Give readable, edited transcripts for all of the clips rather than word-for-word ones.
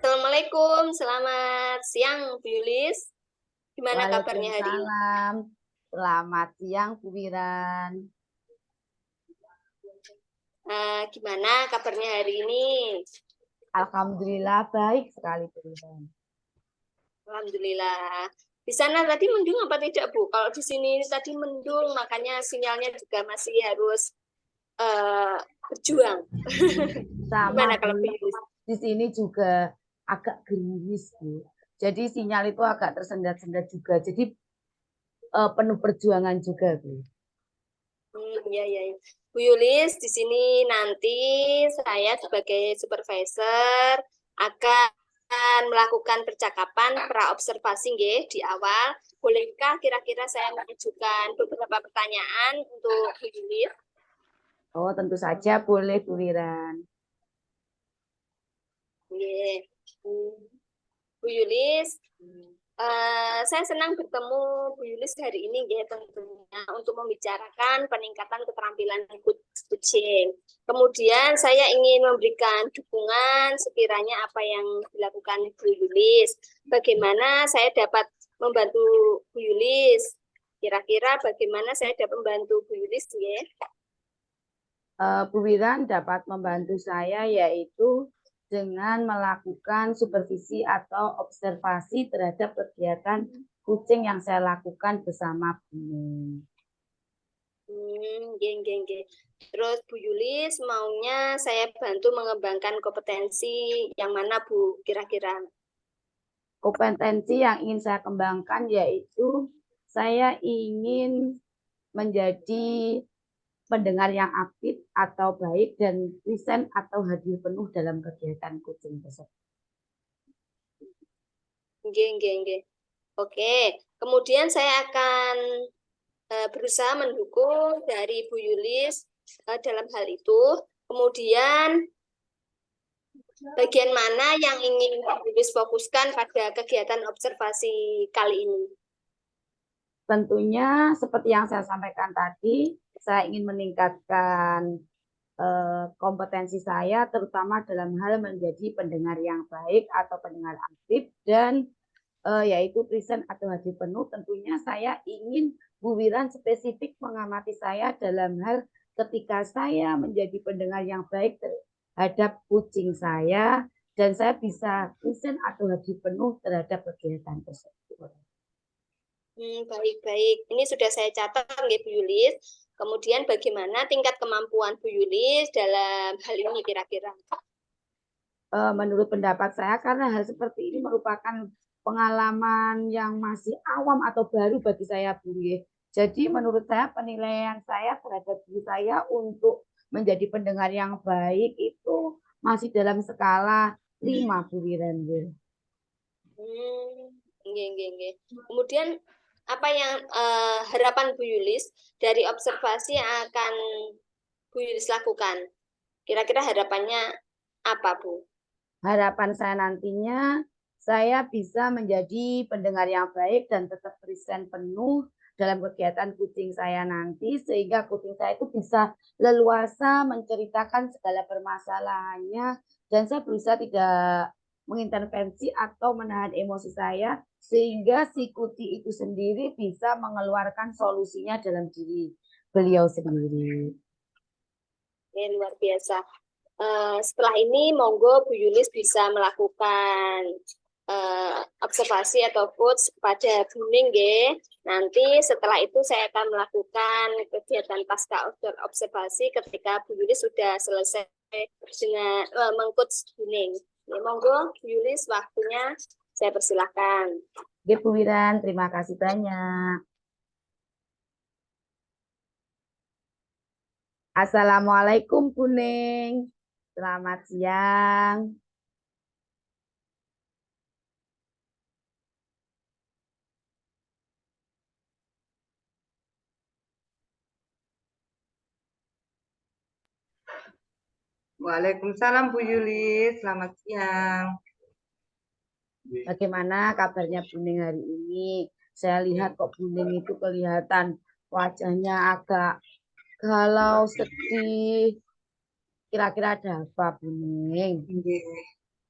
Assalamualaikum, selamat siang Bu Yulis. Gimana kabarnya hari ini? Waalaikumsalam. Selamat siang, Bu Wiran. Gimana kabarnya hari ini? Alhamdulillah baik sekali, Bu Wiran. Alhamdulillah. Di sana tadi mendung apa tidak Bu? Kalau di sini tadi mendung, makanya sinyalnya juga masih harus berjuang. Sama Gimana kalau Bu Bu, Yulis? di sini juga agak gerimis, Bu. Jadi sinyal itu agak tersendat-sendat juga. Jadi penuh perjuangan juga, Bu. Iya, iya, iya. Bu Yulis, di sini nanti saya sebagai supervisor akan melakukan percakapan pra-observasi nggih, di awal. Bolehkah kira-kira saya mengajukan beberapa pertanyaan untuk Bu Yulis? Oh, tentu saja boleh, Bu Wiran. Nggih. Bu Yulis, saya senang bertemu Bu Yulis hari ini ya tentunya untuk membicarakan peningkatan keterampilan kucing. Kemudian saya ingin memberikan dukungan sekiranya apa yang dilakukan Bu Yulis. Bagaimana saya dapat membantu Bu Yulis? Kira-kira bagaimana saya dapat membantu Bu Yulis ya? Bu Wiran dapat membantu saya yaitu dengan melakukan supervisi atau observasi terhadap kegiatan kucing yang saya lakukan bersama Bu. Geng, geng, geng. Terus Bu Yulis maunya saya bantu mengembangkan kompetensi yang mana Bu kira-kira? Kompetensi yang ingin saya kembangkan yaitu saya ingin menjadi pendengar yang aktif atau baik dan present atau hadir penuh dalam kegiatan kucing tersebut. Geng, geng, geng. Oke, kemudian saya akan berusaha mendukung dari Bu Yulis dalam hal itu. Kemudian bagian mana yang ingin Bu Yulis fokuskan pada kegiatan observasi kali ini? Tentunya seperti yang saya sampaikan tadi, saya ingin meningkatkan kompetensi saya terutama dalam hal menjadi pendengar yang baik atau pendengar aktif dan yaitu present atau hadir penuh. Tentunya saya ingin Bu Wiran spesifik mengamati saya dalam hal ketika saya menjadi pendengar yang baik terhadap kucing saya dan saya bisa present atau hadir penuh terhadap kegiatan tersebut. Baik-baik. Ini sudah saya catat ya Bu Yulis. Kemudian bagaimana tingkat kemampuan Bu Yulis dalam hal ini kira-kira? Menurut pendapat saya karena hal seperti ini merupakan pengalaman yang masih awam atau baru bagi saya Bu. Jadi menurut saya penilaian saya terhadap diri saya untuk menjadi pendengar yang baik itu masih dalam skala 5 Bu Wiran. Nggih. Kemudian apa yang harapan Bu Yulis dari observasi yang akan Bu Yulis lakukan? Kira-kira harapannya apa, Bu? Harapan saya nantinya saya bisa menjadi pendengar yang baik dan tetap present penuh dalam kegiatan kucing saya nanti sehingga kucing saya itu bisa leluasa menceritakan segala permasalahannya dan saya berusaha tidak mengintervensi atau menahan emosi saya sehingga si kucing itu sendiri bisa mengeluarkan solusinya dalam diri beliau sendiri. Ini luar biasa. Setelah ini monggo Bu Yulis bisa melakukan observasi atau coach kepada Buning ya. Nanti setelah itu saya akan melakukan kegiatan pasca observasi ketika Bu Yulis sudah selesai dengan mengcoach Buning. Ya, monggo Bu Yulis waktunya saya persilahkan. Oke, Bu Wiran, terima kasih banyak. Assalamualaikum Kuning. Selamat siang. Waalaikumsalam Bu Yulis, selamat siang. Bagaimana kabarnya Kuning hari ini? Saya lihat kok Kuning itu kelihatan wajahnya agak galau, sedih. Kira-kira ada apa Kuning?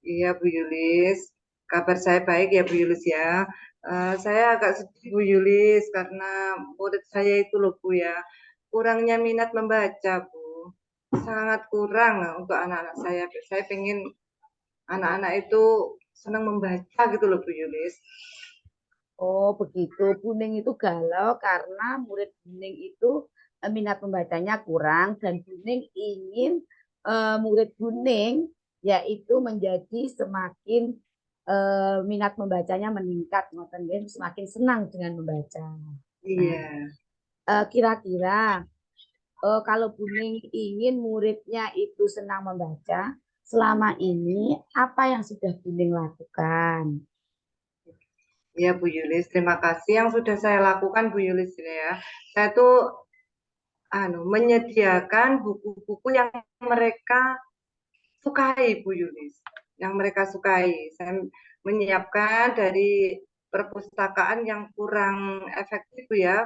Iya Bu Yulis, kabar saya baik ya Bu Yulis ya. Saya agak sedih Bu Yulis karena murid saya itu loh Bu ya, kurangnya minat membaca Bu. Sangat kurang untuk anak-anak saya. Saya pengen anak-anak itu senang membaca gitu loh Bu Yulis. Oh, begitu. Buning itu galau karena murid Buning itu minat membacanya kurang dan Buning ingin murid Buning yaitu menjadi semakin minat membacanya meningkat, ngoten nggih, semakin senang dengan membaca. Nah, Iya. kira-kira kalau Buning ingin muridnya itu senang membaca, selama ini apa yang sudah Buning lakukan? Iya Bu Yulis, terima kasih yang sudah saya lakukan Bu Yulis ini ya. Saya tuh menyediakan buku-buku yang mereka sukai Bu Yulis, yang mereka sukai. Saya menyiapkan dari perpustakaan yang kurang efektif ya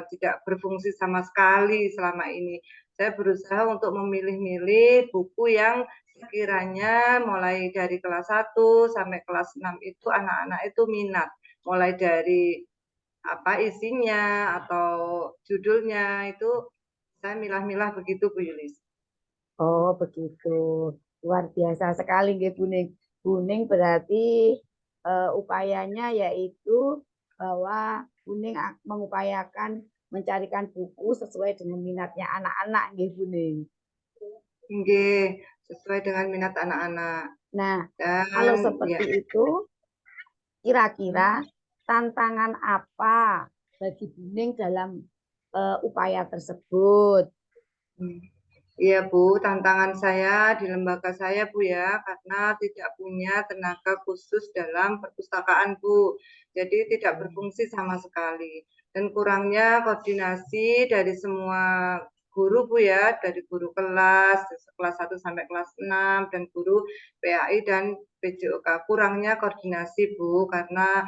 tidak berfungsi sama sekali selama ini. Saya berusaha untuk memilih-milih buku yang sekiranya mulai dari kelas 1 sampai kelas 6 itu anak-anak itu minat. Mulai dari apa isinya atau judulnya itu saya milah-milah begitu Bu Yulis. Oh, begitu. Luar biasa sekali nggih Buning. Buning berarti upayanya yaitu bahwa Buning mengupayakan mencarikan buku sesuai dengan minatnya anak-anak nggih Buning. Nggih, sesuai dengan minat anak-anak. Nah, kalau Dan ya, seperti itu, kira-kira tantangan apa bagi Buning dalam upaya tersebut? iya Bu, tantangan saya di lembaga saya Bu ya, karena tidak punya tenaga khusus dalam perpustakaan Bu. Jadi tidak berfungsi sama sekali. Dan kurangnya koordinasi dari semua guru Bu ya, dari guru kelas, kelas 1 sampai kelas 6, dan guru PAI dan PJOK. Kurangnya koordinasi Bu, karena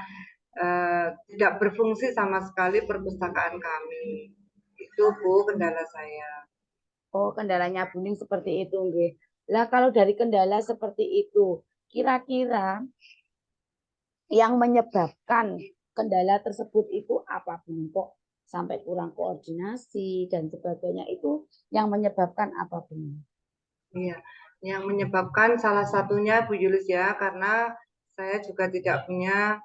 tidak berfungsi sama sekali perpustakaan kami. Itu Bu kendala saya. Oh, kendalanya Buning seperti itu nggih. Lah kalau dari kendala seperti itu, kira-kira yang menyebabkan kendala tersebut itu apa Bung? Kok sampai kurang koordinasi dan sebagainya itu yang menyebabkan apa Bung? Iya, yang menyebabkan salah satunya Bu Yulis ya, karena saya juga tidak punya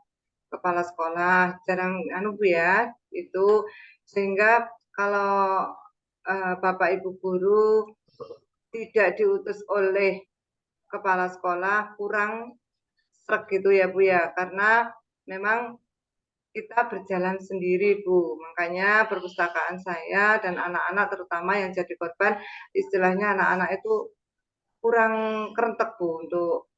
kepala sekolah, jarang Bu ya, itu sehingga kalau Bapak Ibu guru tidak diutus oleh kepala sekolah kurang sreg gitu ya Bu ya, karena memang kita berjalan sendiri Bu, makanya perpustakaan saya dan anak-anak terutama yang jadi korban, istilahnya anak-anak itu kurang kerentek Bu untuk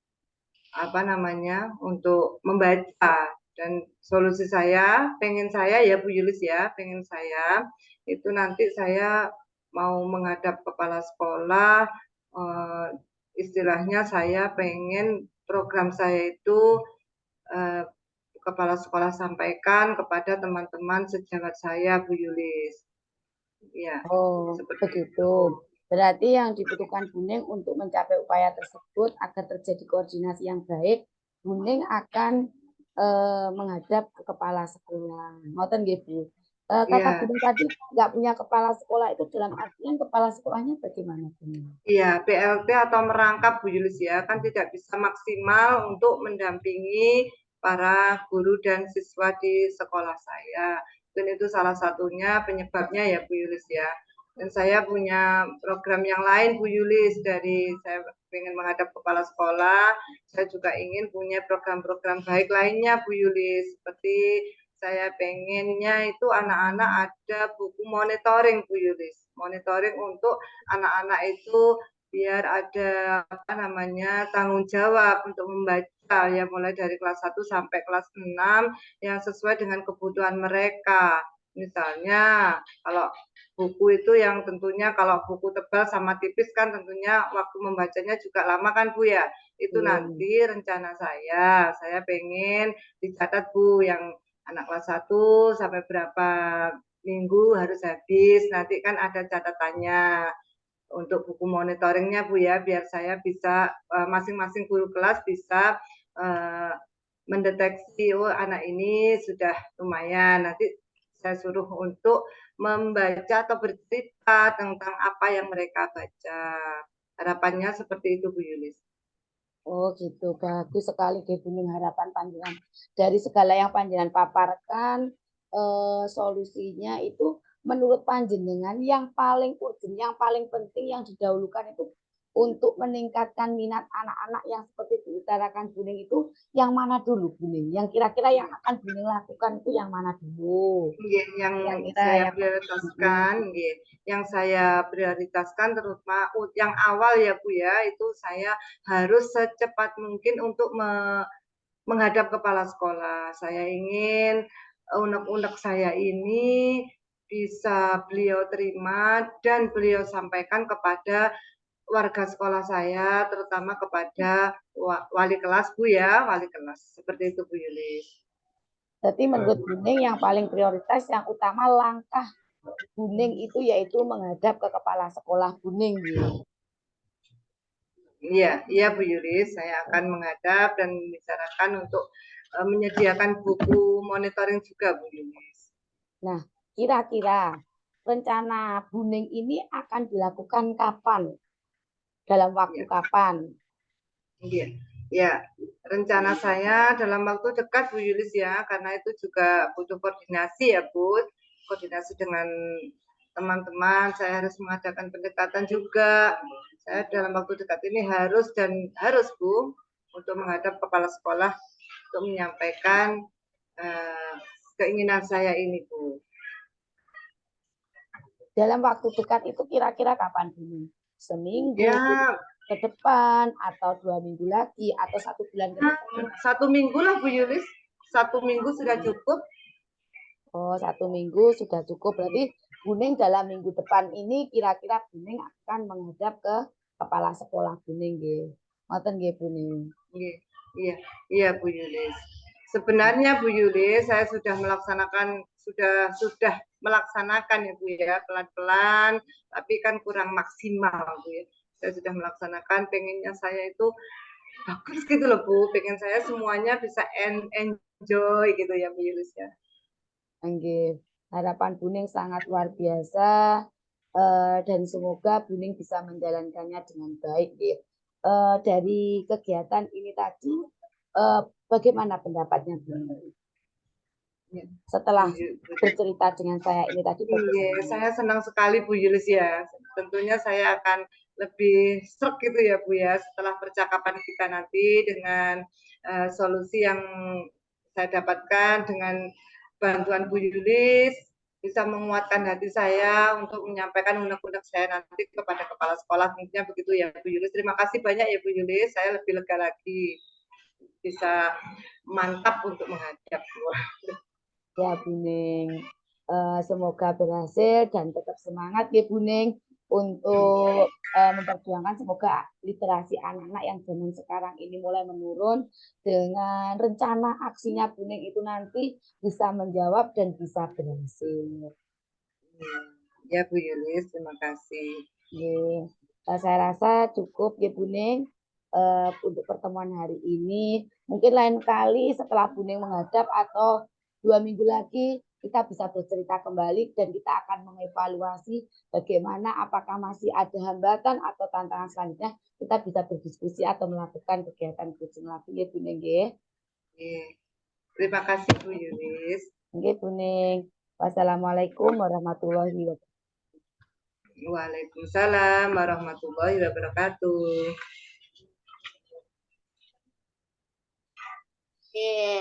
untuk membaca. Dan solusi saya, pengen saya ya Bu Yulis ya, pengen saya itu nanti saya mau menghadap kepala sekolah, istilahnya saya pengen program saya itu eh, kepala sekolah sampaikan kepada teman-teman sejawat saya Bu Yulis. Ya, Oh, seperti begitu. itu. Berarti yang dibutuhkan Buning untuk mencapai upaya tersebut agar terjadi koordinasi yang baik, Buning akan menghadap ke kepala sekolah. Ngoten nggih, Bu. Kata Iya, Buning tadi nggak punya kepala sekolah itu dalam artian kepala sekolahnya bagaimana, Buning? iya, PLT atau merangkap Bu Yulis ya, kan tidak bisa maksimal untuk mendampingi para guru dan siswa di sekolah saya. Dan itu salah satunya penyebabnya ya Bu Yulis ya. Dan saya punya program yang lain Bu Yulis, dari saya ingin menghadap kepala sekolah, saya juga ingin punya program-program baik lainnya Bu Yulis, seperti saya pengennya itu anak-anak ada buku monitoring Bu Yulis, monitoring untuk anak-anak itu biar ada tanggung jawab untuk membaca ya, mulai dari kelas 1 sampai kelas 6 yang sesuai dengan kebutuhan mereka. Misalnya kalau buku itu yang tentunya kalau buku tebal sama tipis kan tentunya waktu membacanya juga lama kan Bu ya. Itu Iya. nanti rencana saya pengen dicatat Bu, yang anak kelas 1 sampai berapa minggu harus habis, nanti kan ada catatannya. untuk buku monitoringnya Bu ya, biar saya bisa masing-masing guru kelas bisa mendeteksi oh anak ini sudah lumayan. Nanti saya suruh untuk membaca atau bercerita tentang apa yang mereka baca. Harapannya seperti itu Bu Yulis. Oh gitu, bagus sekali Ge Buning harapan panjenengan. Dari segala yang panjenengan paparkan, solusinya itu menurut panjenengan yang paling urgent, yang paling penting, yang didahulukan itu untuk meningkatkan minat anak-anak yang seperti diutarakan Buning itu yang mana dulu Buning? Yang kira-kira yang akan Buning lakukan itu yang mana dulu? Yang Kira-kira saya yang prioritaskan, yang saya prioritaskan terutama yang awal ya Bu ya, itu saya harus secepat mungkin untuk menghadap kepala sekolah. Saya ingin unek-unek saya ini bisa beliau terima dan beliau sampaikan kepada warga sekolah saya, terutama kepada wali kelas Bu ya, wali kelas. Seperti itu Bu Yulis. Jadi menurut Buning yang paling prioritas, yang utama langkah Buning itu yaitu menghadap ke kepala sekolah Buning. Iya, iya Bu Yulis, saya akan menghadap dan membicarakan untuk menyediakan buku monitoring juga Bu Yulis. Nah, kira-kira rencana Buning ini akan dilakukan kapan? Dalam waktu kapan? Iya, ya. Rencana saya dalam waktu dekat Bu Yulis ya, karena itu juga butuh koordinasi ya Bu, koordinasi dengan teman-teman. Saya harus mengadakan pendekatan juga. Saya dalam waktu dekat ini harus Bu untuk menghadap kepala sekolah untuk menyampaikan keinginan saya ini Bu. Dalam waktu dekat itu kira-kira kapan Buning? Seminggu Ya, ke depan atau 2 minggu lagi atau 1 bulan ke depan? 1 minggu lah Bu Yulis. 1 minggu sudah cukup. Oh, 1 minggu sudah cukup. Berarti Buning dalam minggu depan ini kira-kira Buning akan menghadap ke kepala sekolah Buning nggih. Ngoten nggih Buning. Iya, iya Bu Yulis. Sebenarnya Bu Yulis, saya sudah melaksanakan ya Bu ya, pelan-pelan, tapi kan kurang maksimal Bu ya. Saya sudah melaksanakan, pengennya saya itu bagus gitu loh Bu, pengen saya semuanya bisa enjoy gitu ya Bu Yulis ya. Nggih. Harapan Buning sangat luar biasa dan semoga Buning bisa menjalankannya dengan baik. Dari kegiatan ini tadi, bagaimana pendapatnya Buning? Setelah bercerita dengan saya ini tadi, iya, saya senang sekali Bu Yulis ya. Tentunya saya akan lebih stroke gitu ya Bu ya, setelah percakapan kita nanti dengan solusi yang saya dapatkan dengan bantuan Bu Yulis, bisa menguatkan hati saya untuk menyampaikan unek-unek saya nanti kepada kepala sekolah. Tentunya begitu ya Bu Yulis. Terima kasih banyak ya Bu Yulis, saya lebih lega lagi. Bisa mantap untuk menghadap. Ya Buning, semoga berhasil dan tetap semangat ya Buning untuk memperjuangkan semoga literasi anak-anak yang zaman sekarang ini mulai menurun dengan rencana aksinya Buning itu nanti bisa menjawab dan bisa berhasil. Ya Bu Yulis, terima kasih. Saya rasa cukup ya Buning untuk pertemuan hari ini. Mungkin lain kali setelah Buning menghadap atau 2 minggu lagi kita bisa bercerita kembali dan kita akan mengevaluasi bagaimana apakah masih ada hambatan atau tantangan selanjutnya, kita bisa berdiskusi atau melakukan kegiatan coaching lagi ya Buning ya. Terima kasih Bu Yulis. Oke Buning. Wassalamualaikum warahmatullahi wabarakatuh. Waalaikumsalam warahmatullahi wabarakatuh.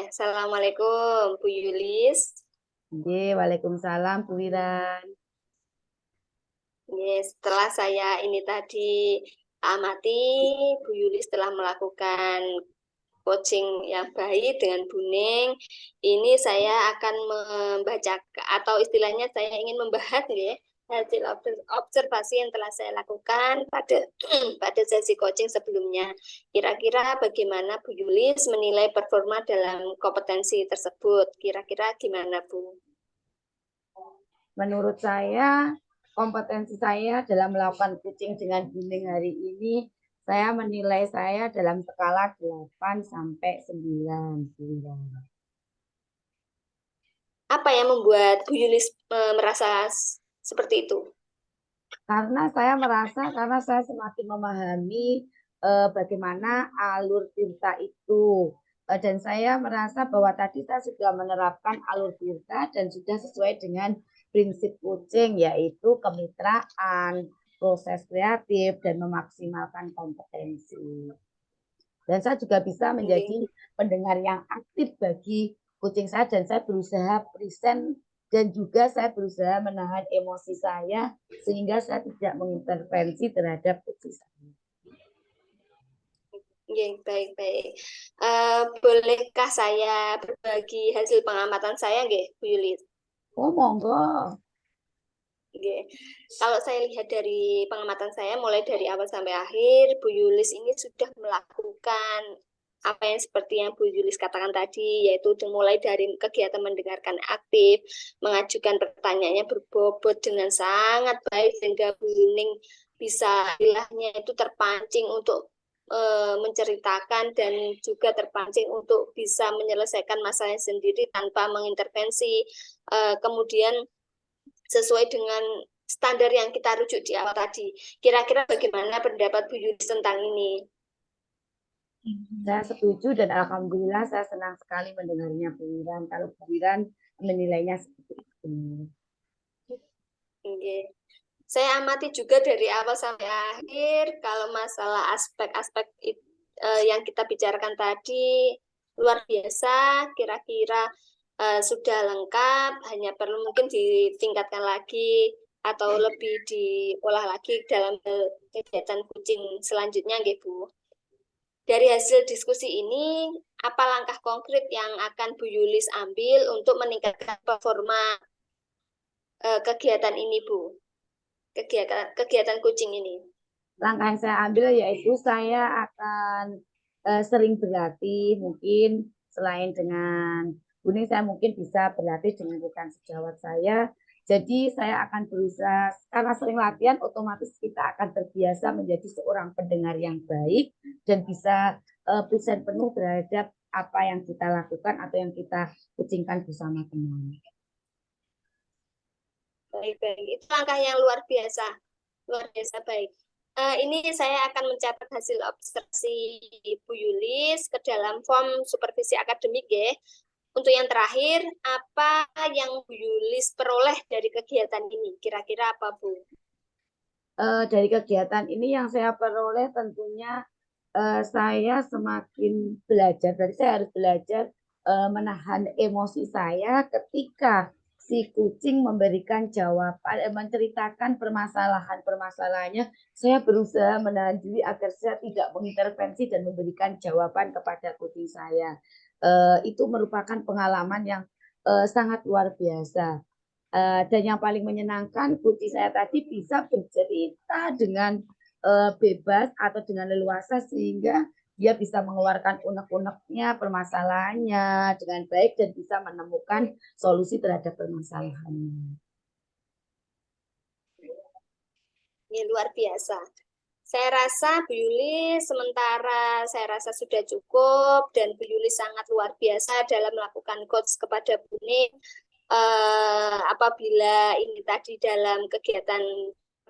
Assalamualaikum Bu Yulis. Waalaikumsalam Bu Wiran. Setelah saya ini tadi amati, Bu Yulis telah melakukan coaching yang baik dengan Buning. Ini saya akan membaca atau istilahnya saya ingin membahas ya, hasil observasi yang telah saya lakukan pada sesi coaching sebelumnya. Kira-kira bagaimana Bu Yulis menilai performa dalam kompetensi tersebut? Kira-kira gimana Bu? Menurut saya kompetensi saya dalam melakukan coaching dengan Buning hari ini, saya menilai saya dalam skala 8 sampai 9. Apa yang membuat Bu Yulis merasa seperti itu? Karena saya semakin memahami bagaimana alur Tirta itu. Dan saya merasa bahwa tadi saya sudah menerapkan alur Tirta dan sudah sesuai dengan prinsip coaching, yaitu kemitraan, proses kreatif, dan memaksimalkan kompetensi. Dan saya juga bisa menjadi pendengar yang aktif bagi coaching saya, dan saya berusaha present, dan juga saya berusaha menahan emosi saya sehingga saya tidak mengintervensi terhadap coaching saya. Baik. Bolehkah saya berbagi hasil pengamatan saya, nggih, Bu Yulis? Oh, monggo. Kalau saya lihat dari pengamatan saya, mulai dari awal sampai akhir, Bu Yulis ini sudah melakukan apa yang seperti yang Bu Yulis katakan tadi, yaitu mulai dari kegiatan mendengarkan aktif, mengajukan pertanyaannya berbobot dengan sangat baik, sehingga Bu Yuning bisa ilahnya itu terpancing untuk menceritakan dan juga terpancing untuk bisa menyelesaikan masalahnya sendiri tanpa mengintervensi. Kemudian sesuai dengan standar yang kita rujuk di awal tadi. Kira-kira bagaimana pendapat Bu Yulis tentang ini? Saya setuju dan alhamdulillah saya senang sekali mendengarnya Bu Wiran. Kalau Bu Wiran menilainya seperti itu. Saya amati juga dari awal sampai akhir, kalau masalah aspek-aspek yang kita bicarakan tadi luar biasa, kira-kira sudah lengkap, hanya perlu mungkin ditingkatkan lagi atau lebih diolah lagi dalam kegiatan coaching selanjutnya, nggih Bu. Dari hasil diskusi ini, apa langkah konkret yang akan Bu Yulis ambil untuk meningkatkan performa kegiatan ini, Bu? Kegiatan coaching ini? Langkah yang saya ambil yaitu saya akan sering berlatih, mungkin selain dengan Buning saya mungkin bisa berlatih dengan rekan sejawat saya. Jadi saya akan berusaha, karena sering latihan otomatis kita akan terbiasa menjadi seorang pendengar yang baik dan bisa present penuh terhadap apa yang kita lakukan atau yang kita coachingkan bersama teman. Baik. Itu langkah yang luar biasa baik. Ini saya akan mencatat hasil observasi Bu Yulis ke dalam form supervisi akademik, ya. Untuk yang terakhir, apa yang Bu Yulis peroleh dari kegiatan ini? Kira-kira apa, Bu? Dari kegiatan ini yang saya peroleh tentunya saya semakin belajar. Jadi saya harus belajar menahan emosi saya ketika si kucing memberikan jawaban, menceritakan permasalahannya. Saya berusaha menahan diri agar saya tidak mengintervensi dan memberikan jawaban kepada kucing saya. Itu merupakan pengalaman yang sangat luar biasa. Dan yang paling menyenangkan, kucing saya tadi bisa bercerita dengan bebas atau dengan leluasa sehingga dia bisa mengeluarkan unek-uneknya, permasalahannya dengan baik dan bisa menemukan solusi terhadap permasalahannya. Ini luar biasa. Saya rasa Bu Yulis sementara saya rasa sudah cukup, dan Bu Yulis sangat luar biasa dalam melakukan coach kepada Buning. Apabila ini tadi dalam kegiatan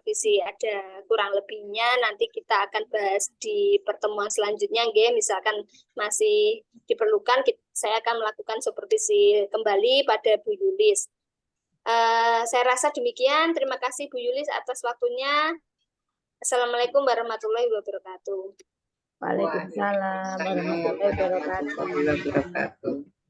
visi ada kurang lebihnya, nanti kita akan bahas di pertemuan selanjutnya, nggih. Misalkan masih diperlukan, saya akan melakukan supervisi kembali pada Bu Yulis. Saya rasa demikian. Terima kasih Bu Yulis atas waktunya. Assalamualaikum warahmatullahi wabarakatuh. Waalaikumsalam warahmatullahi wabarakatuh.